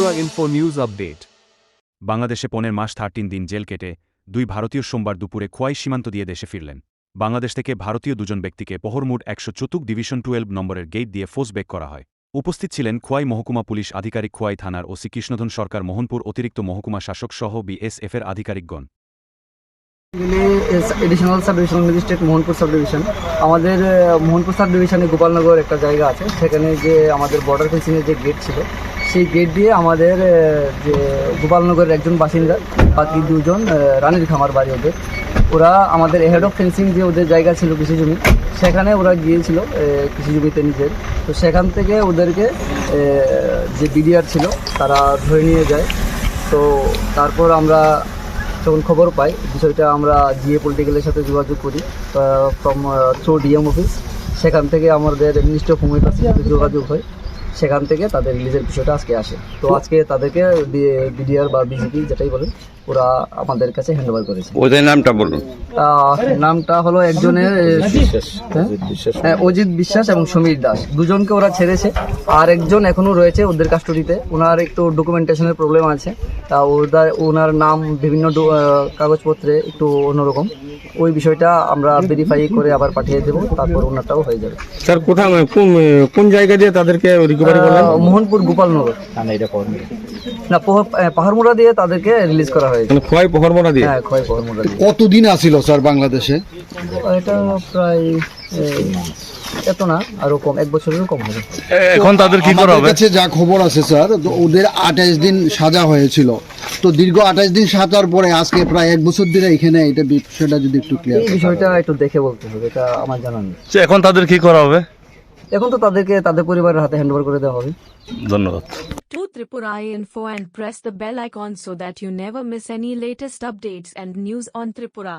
Tripura Info News Update. বাংলাদেশে 15 মাস 13 দিন jail কেটে 2 ভারতীয় সোমবার দুপুরে খোয়াই সীমান্ত দিয়ে দেশে ফিরলেন। বাংলাদেশ থেকে ভারতীয় দুজন ব্যক্তিকে পহরমুড 104 ডিভিশন 12 নম্বরের গেট দিয়ে ফোর্স ব্যাক করা হয়। উপস্থিত ছিলেন খোয়াই মহকুমা পুলিশ আধিকারিক, খোয়াই থানার ওসি কৃষ্ণধন সরকার, মোহনপুর অতিরিক্ত মহকুমা শাসক সহ বিএসএফের আধিকারিকগণ। Additional sub divisional magistrate Mohanpur sub division. আমাদের মোহনপুর সাব ডিভিশনে গোপালনগর একটা জায়গা আছে, সেখানে যে আমাদের বর্ডার ফেন্সিংয়ের যে গেট ছিল, সেই গেট দিয়ে আমাদের যে গোপালনগরের একজন বাসিন্দা, বাকি দুজন রানীর খামার বাড়ি ওদের, ওরা আমাদের হেড অফ ফেন্সিং যে ওদের জায়গা ছিল কৃষি জমি, সেখানে ওরা গিয়েছিল কৃষি জমিতে নিজের। তো সেখান থেকে ওদেরকে যে বিডিআর ছিল তারা ধরে নিয়ে যায়। তো তারপর আমরা যখন খবর পাই বিষয়টা, আমরা জিএ পলিটিক্যালের সাথে যোগাযোগ করি ফ্রম থ্রু ডিএম অফিস। সেখান থেকে আমাদের মিনিস্ট্রি অফ হোম অ্যাফেয়ার্সের সাথে যোগাযোগ হয়, সেখান থেকে তাদের রিলিজের বিষয়টা আজকে আসে। তো আজকে তাদেরকে বিডিআর বা বিজেপি যেটাই বলেন, ওরা আমাদের কাছে হ্যান্ড ওভার করেছে। ওদের নামটা বলুন। নামটা হলো একজনের অজিত বিশ্বাস এবং সমীর দাস, দুজনকে ওরা ছেড়েছে। আর একজন এখনো রয়েছে ওদের কাস্টডিতে, ওনার একটু ডকুমেন্টেশনের প্রবলেম আছে। তা ওনার নাম বিভিন্ন কাগজপত্রে একটু অন্যরকম, ওই বিষয়টা আমরা ভেরিফাই করে আবার পাঠিয়ে দেবো, তারপর ওনারটাও হয়ে যাবে। স্যার কোথায়, কোন জায়গা দিয়ে তাদেরকে রিকভারি করলেন? মোহনপুর গোপালনগর না, পাহাড়মুড়া দিয়ে তাদেরকে রিলিজ করা হয়েছে। খোয়াই পহরমোড়া দিয়ে? হ্যাঁ, খোয়াই পাহাড়মুড়া দিয়ে। কতদিন আসিল স্যার বাংলাদেশে? এটা প্রায় এত না, আরো কম, 1 বছরেরও কম হবে। এখন তাদের কি করা হবে? কাছে যা খবর আছে স্যার, তো ওদের 28 দিন সাজা হয়েছিল। তো দীর্ঘ 28 দিন সাজার পরে আজকে প্রায় 1 বছর ধরে এখানে, এটা বিষয়টা যদি একটু ক্লিয়ার। এই বিষয়টা একটু দেখে বলতে হবে, এটা আমার জানা নেই। এখন তাদের কি করা হবে? এখন তো তাদেরকে তাদের পরিবারের হাতে হ্যান্ড ওভার করে দেওয়া হবে। ধন্যবাদ। To Tripura Info and press the bell icon so that you never miss any latest updates and news on Tripura.